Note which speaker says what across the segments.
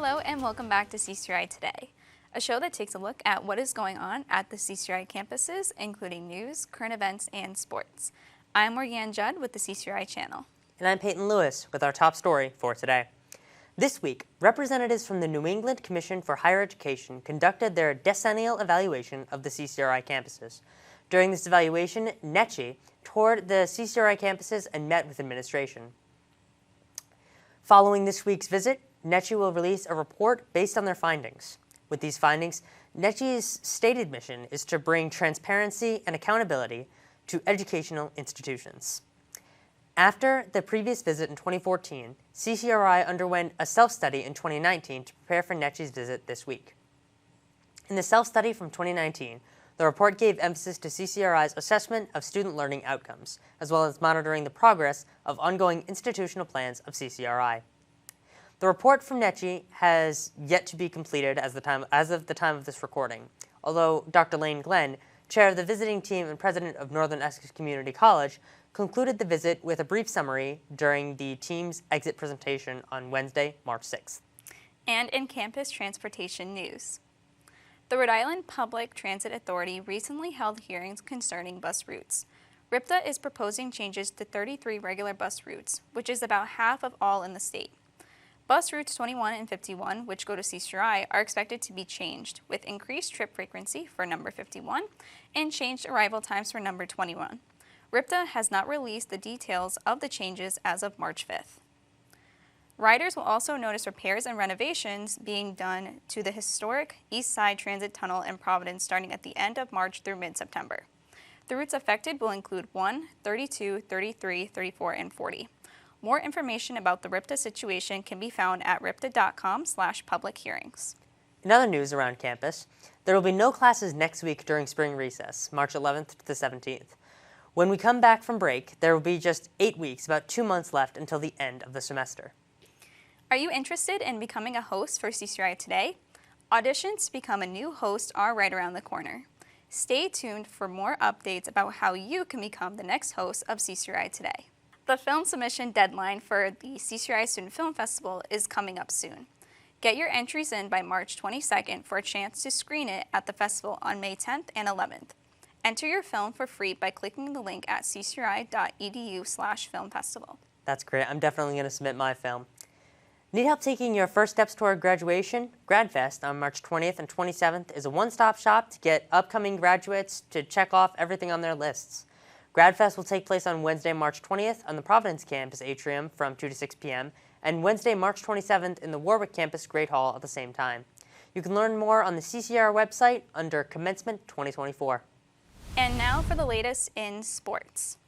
Speaker 1: Hello and welcome back to CCRI Today, a show that takes a look at what is going on at the CCRI campuses, including news, current events, and sports. I'm Morgan Judd with the CCRI channel.
Speaker 2: And I'm Peyton Lewis with our top story for today. This week, representatives from the New England Commission for Higher Education conducted their decennial evaluation of the CCRI campuses. During this evaluation, NECHI toured the CCRI campuses and met with administration. Following this week's visit, NECHI will release a report based on their findings. With these findings, NECHI's stated mission is to bring transparency and accountability to educational institutions. After the previous visit in 2014, CCRI underwent a self-study in 2019 to prepare for NECHI's visit this week. In the self-study from 2019, the report gave emphasis to CCRI's assessment of student learning outcomes, as well as monitoring the progress of ongoing institutional plans of CCRI. The report from NECHI has yet to be completed as of the time of this recording, although Dr. Lane Glenn, chair of the visiting team and president of Northern Essex Community College, concluded the visit with a brief summary during the team's exit presentation on Wednesday, March 6th.
Speaker 1: And in campus transportation news, the Rhode Island Public Transit Authority recently held hearings concerning bus routes. RIPTA is proposing changes to 33 regular bus routes, which is about half of all in the state. Bus routes 21 and 51, which go to CCRI, are expected to be changed, with increased trip frequency for number 51 and changed arrival times for number 21. RIPTA has not released the details of the changes as of March 5th. Riders will also notice repairs and renovations being done to the historic East Side Transit Tunnel in Providence starting at the end of March through mid-September. The routes affected will include 1, 32, 33, 34, and 40. More information about the RIPTA situation can be found at ripta.com/public hearings.
Speaker 2: In other news around campus, there will be no classes next week during spring recess, March 11th to the 17th. When we come back from break, there will be just 8 weeks, about 2 months left until the end of the semester.
Speaker 1: Are you interested in becoming a host for CCRI Today? Auditions to become a new host are right around the corner. Stay tuned for more updates about how you can become the next host of CCRI Today. The film submission deadline for the CCRI Student Film Festival is coming up soon. Get your entries in by March 22nd for a chance to screen it at the festival on May 10th and 11th. Enter your film for free by clicking the link at ccri.edu/filmfestival.
Speaker 2: That's great. I'm definitely going to submit my film. Need help taking your first steps toward graduation? GradFest on March 20th and 27th is a one-stop shop to get upcoming graduates to check off everything on their lists. GradFest will take place on Wednesday, March 20th on the Providence campus atrium from 2 to 6 p.m. and Wednesday, March 27th in the Warwick campus Great Hall at the same time. You can learn more on the CCR website under Commencement 2024.
Speaker 1: And now for the latest in sports.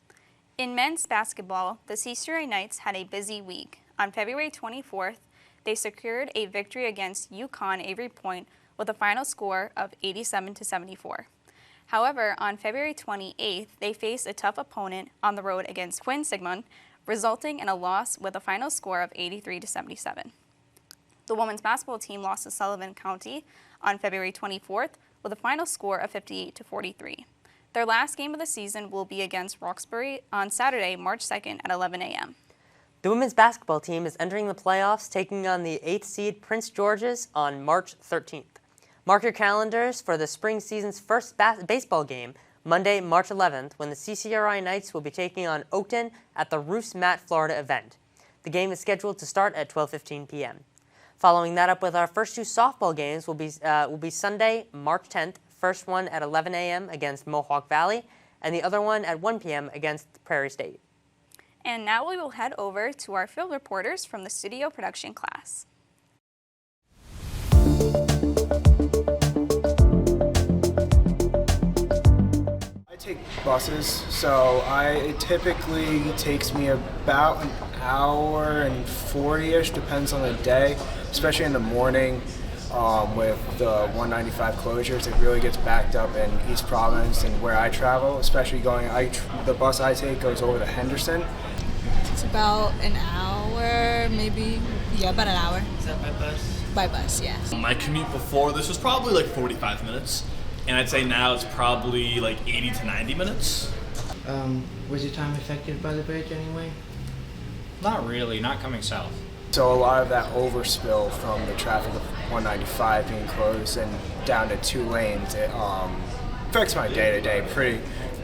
Speaker 1: In men's basketball, the CCRI Knights had a busy week. On February 24th, they secured a victory against UConn Avery Point with a final score of 87-74. However, on February 28th, they faced a tough opponent on the road against Quinn Sigmund, resulting in a loss with a final score of 83-77. The women's basketball team lost to Sullivan County on February 24th with a final score of 58-43. Their last game of the season will be against Roxbury on Saturday, March 2nd at 11 a.m.
Speaker 2: The women's basketball team is entering the playoffs, taking on the 8th seed Prince George's on March 13th. Mark your calendars for the spring season's first baseball game, Monday, March 11th, when the CCRI Knights will be taking on Oakton at the Roos Mat, Florida event. The game is scheduled to start at 12:15 p.m. Following that up with our first two softball games will be Sunday, March 10th, first one at 11 a.m. against Mohawk Valley, and the other one at 1 p.m. against Prairie State.
Speaker 1: And now we will head over to our field reporters from the studio production class.
Speaker 3: I take buses, so it typically takes me about an hour and 40-ish, depends on the day, especially in the morning. With the 195 closures, it really gets backed up in East Providence and where I travel, especially the bus I take goes over to Henderson.
Speaker 4: It's about an hour, maybe. Yeah, about an hour.
Speaker 5: Is that by bus?
Speaker 4: By bus, yes.
Speaker 5: My commute before this was probably like 45 minutes, and I'd say now it's probably like 80 to 90 minutes.
Speaker 6: Was your time affected by the bridge anyway?
Speaker 7: Not really, not coming south.
Speaker 3: So a lot of that overspill from the traffic of 195 being closed and down to 2 lanes, it affects my day-to-day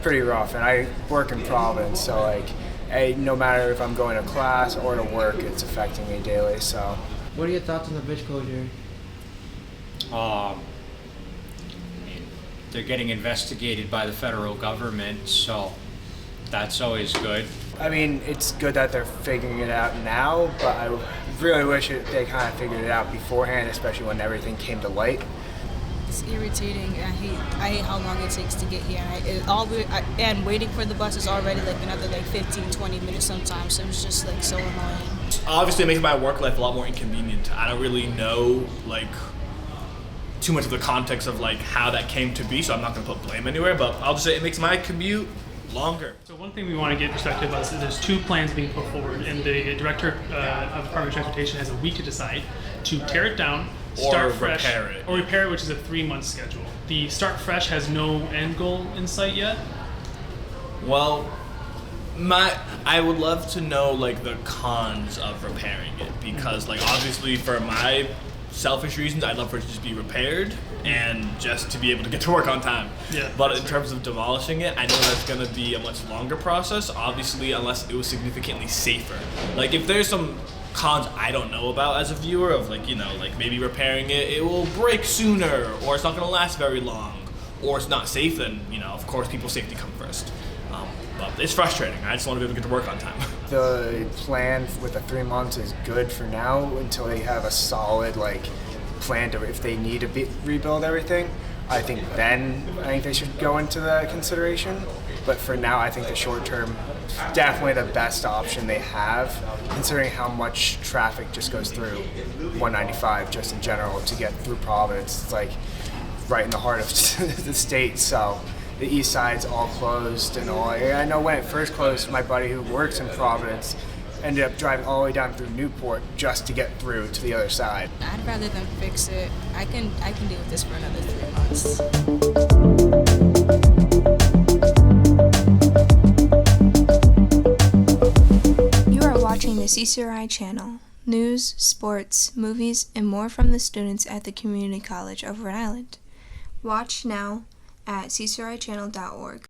Speaker 3: pretty rough. And I work in Providence, so no matter if I'm going to class or to work, it's affecting me daily. So,
Speaker 6: what are your thoughts on the bridge closure?
Speaker 7: I mean, they're getting investigated by the federal government, so that's always good.
Speaker 3: I mean, it's good that they're figuring it out now, but I really wish they kind of figured it out beforehand, especially when everything came to light.
Speaker 4: It's irritating. I hate how long it takes to get here. And waiting for the bus is already like another 15, 20 minutes sometimes. So it's just so annoying.
Speaker 5: Obviously, it makes my work life a lot more inconvenient. I don't really know too much of the context of how that came to be, so I'm not going to put blame anywhere. But I'll just say it makes my commute longer.
Speaker 8: So one thing we want to get perspective on is there's 2 plans being put forward, and the director of Department of Transportation has a week to decide to tear it down, start fresh, or repair it, which is a 3-month schedule. The start fresh has no end goal in sight yet.
Speaker 5: Well, I would love to know the cons of repairing it, because obviously for my selfish reasons, I'd love for it to just be repaired and just to be able to get to work on time.
Speaker 8: Yeah,
Speaker 5: but in terms of demolishing it, I know that's going to be a much longer process, obviously, unless it was significantly safer. If there's some cons I don't know about as a viewer of maybe repairing it will break sooner, or it's not going to last very long, or it's not safe, then of course people's safety come first. But it's frustrating. I just want to be able to get to work on time.
Speaker 3: The plan with the 3 months is good for now until they have a solid plan to, if they need to rebuild everything. I think they should go into that consideration. But for now, I think the short term definitely the best option they have, considering how much traffic just goes through 195 just in general to get through Providence. It's right in the heart of the state, so the east side's all closed and all. I know when it first closed, my buddy who works in Providence ended up driving all the way down through Newport just to get through to the other side.
Speaker 4: I'd rather them fix it. I can deal with this for another 3 months.
Speaker 9: You are watching the CCRI channel. News, sports, movies, and more from the students at the Community College of Rhode Island. Watch now at ccrichannel.org.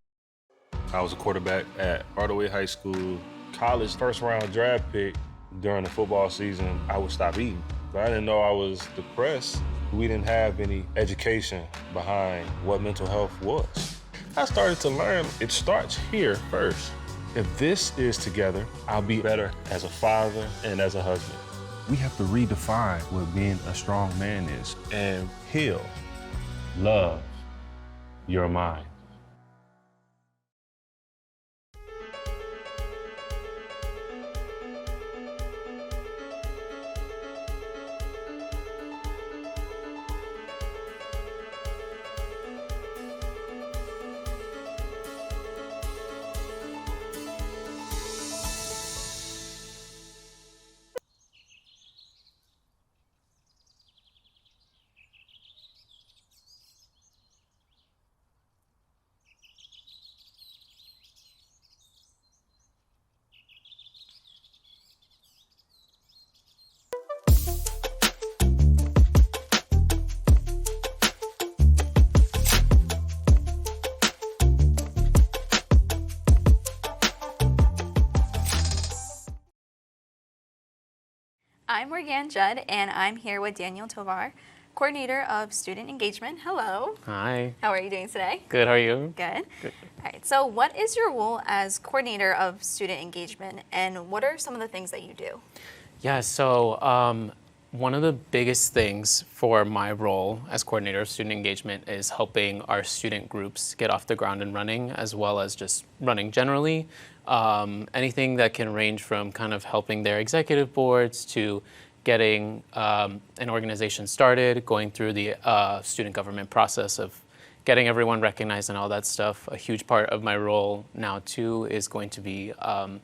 Speaker 10: I was a quarterback at Hardaway High School. College first-round draft pick. During the football season, I would stop eating. But I didn't know I was depressed. We didn't have any education behind what mental health was. I started to learn it starts here first. If this is together, I'll be better as a father and as a husband. We have to redefine what being a strong man is and heal, love your mind.
Speaker 1: I'm Morgan Judd, and I'm here with Daniel Tovar, Coordinator of Student Engagement. Hello.
Speaker 11: Hi.
Speaker 1: How are you doing today?
Speaker 11: Good, how are you?
Speaker 1: Good. All right, so what is your role as Coordinator of Student Engagement, and what are some of the things that you do?
Speaker 11: Yeah, so one of the biggest things for my role as Coordinator of Student Engagement is helping our student groups get off the ground and running, as well as just running generally. Anything that can range from kind of helping their executive boards to getting an organization started, going through the student government process of getting everyone recognized and all that stuff. A huge part of my role now too is going to be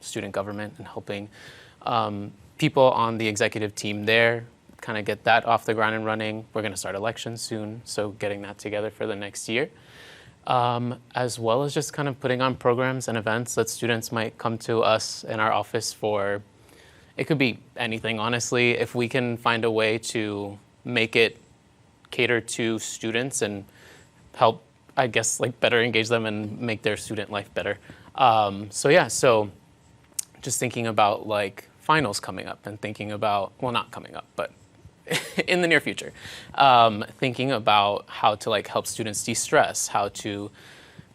Speaker 11: student government and helping people on the executive team there kind of get that off the ground and running. We're going to start elections soon, so getting that together for the next year. As well as just kind of putting on programs and events that students might come to us in our office for it could be anything, honestly. If we can find a way to make it cater to students and help, I guess, like better engage them and make their student life better. So just thinking about like finals coming up and thinking about, well, not coming up, but in the near future, thinking about how to like help students de-stress, how to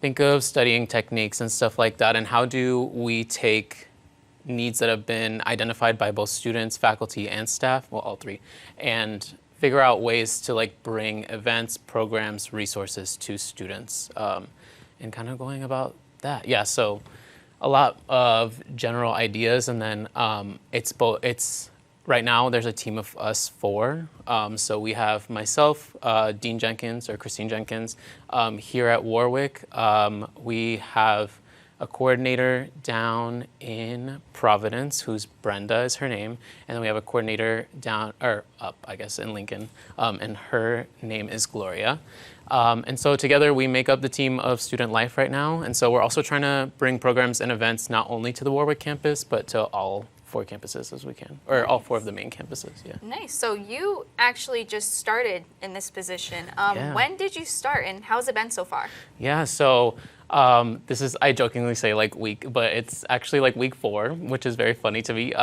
Speaker 11: think of studying techniques and stuff like that, and how do we take needs that have been identified by both students, faculty, and staff, well, all three, and figure out ways to like bring events, programs, resources to students, and kind of going about that. Yeah, so a lot of general ideas, and then it's right now there's a team of us four. So we have myself, Dean Jenkins or Christine Jenkins, here at Warwick. We have a coordinator down in Providence, who's Brenda is her name, and then we have a coordinator down, or up, I guess, in Lincoln, and her name is Gloria. And so together we make up the team of Student Life right now, and so we're also trying to bring programs and events not only to the Warwick campus, but to all 4 campuses as we can, or all 4 of the main campuses, yeah.
Speaker 1: Nice. So you actually just started in this position.
Speaker 11: Yeah.
Speaker 1: When did you start, and how's it been so far?
Speaker 11: Yeah, so this is, I jokingly say like week, but it's actually like week 4, which is very funny to me.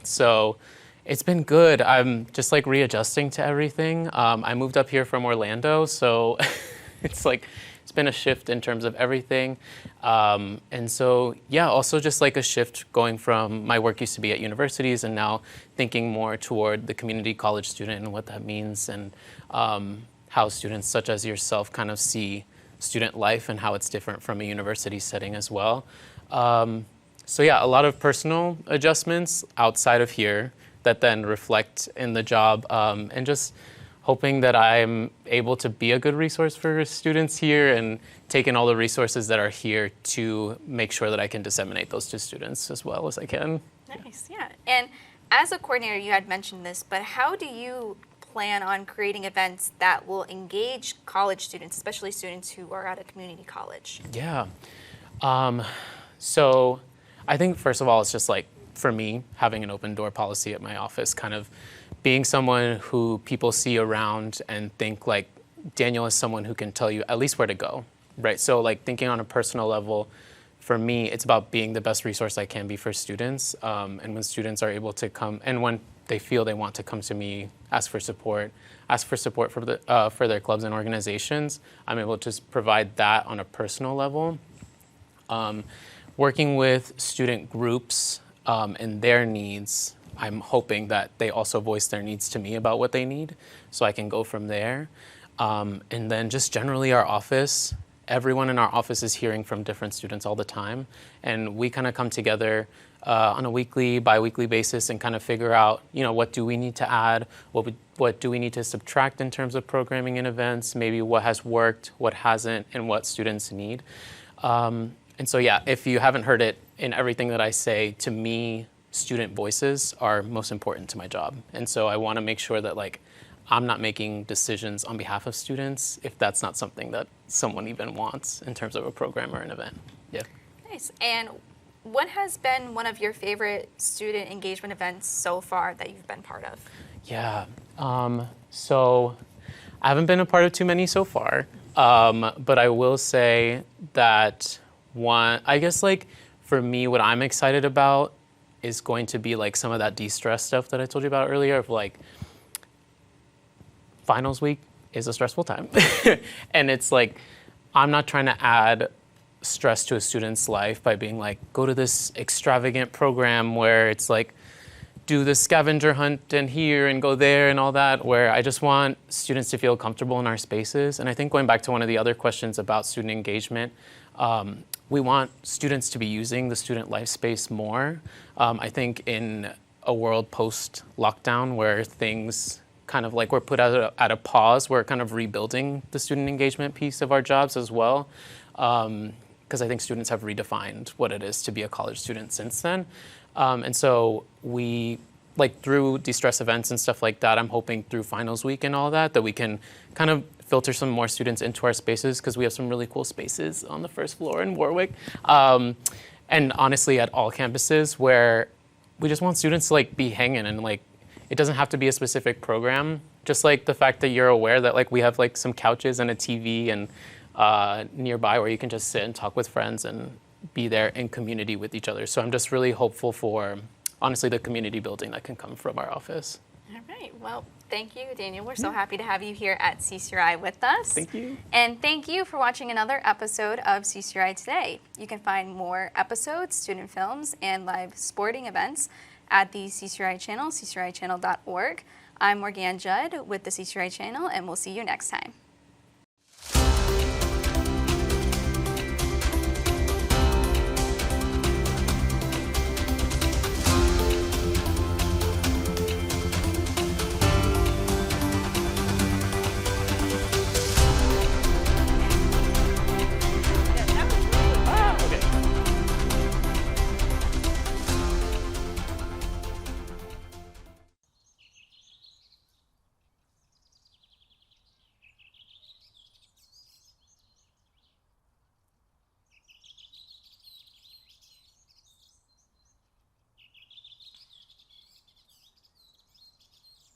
Speaker 11: So it's been good. I'm just like readjusting to everything. I moved up here from Orlando, so it's like, it's been a shift in terms of everything. And so, yeah, also just like a shift going from my work used to be at universities and now thinking more toward the community college student and what that means, and how students such as yourself kind of see student life and how it's different from a university setting as well. So yeah, a lot of personal adjustments outside of here that then reflect in the job, and just hoping that I'm able to be a good resource for students here and take in all the resources that are here to make sure that I can disseminate those to students as well as I can.
Speaker 1: Nice, yeah. And as a coordinator, you had mentioned this, but how do you plan on creating events that will engage college students, especially students who are at a community college?
Speaker 11: Yeah. So I think first of all, it's just like, for me, having an open door policy at my office, kind of being someone who people see around and think like Daniel is someone who can tell you at least where to go, right? So like thinking on a personal level, for me, it's about being the best resource I can be for students. And when students are able to come, and when they feel they want to come to me, ask for support for their clubs and organizations, I'm able to provide that on a personal level. Working with student groups and their needs, I'm hoping that they also voice their needs to me about what they need, so I can go from there. And then just generally our office, everyone in our office is hearing from different students all the time, and we kind of come together on a weekly, bi-weekly basis and kind of figure out, you know, what do we need to add, what do we need to subtract in terms of programming and events, maybe what has worked, what hasn't, and what students need. And so yeah, if you haven't heard it in everything that I say, to me, student voices are most important to my job. And so I want to make sure that like I'm not making decisions on behalf of students if that's not something that someone even wants in terms of a program or an event. Yeah.
Speaker 1: Nice. And what has been one of your favorite student engagement events so far that you've been part of?
Speaker 11: Yeah. So I haven't been a part of too many so far, but I will say that I guess like for me, what I'm excited about is going to be like some of that de-stress stuff that I told you about earlier, of like finals week is a stressful time. And it's like, I'm not trying to add stress to a student's life by being like, go to this extravagant program where it's like, do the scavenger hunt and here and go there and all that, where I just want students to feel comfortable in our spaces. And I think going back to one of the other questions about student engagement, we want students to be using the student life space more. I think in a world post-lockdown where things kind of like we're put at a pause, we're kind of rebuilding the student engagement piece of our jobs as well. Because I think students have redefined what it is to be a college student since then. And so we, like through de-stress events and stuff like that, I'm hoping through finals week and all that we can kind of filter some more students into our spaces, because we have some really cool spaces on the first floor in Warwick. And honestly, at all campuses, where we just want students to like be hanging, and like it doesn't have to be a specific program. Just like the fact that you're aware that like we have like some couches and a TV and nearby where you can just sit and talk with friends and be there in community with each other. So I'm just really hopeful for, honestly, the community building that can come from our office.
Speaker 1: All right. Well, thank you, Daniel. We're so happy to have you here at CCRI with us.
Speaker 11: Thank you.
Speaker 1: And thank you for watching another episode of CCRI Today. You can find more episodes, student films, and live sporting events at the CCRI channel, ccrichannel.org. I'm Morgan Judd with the CCRI channel, and we'll see you next time.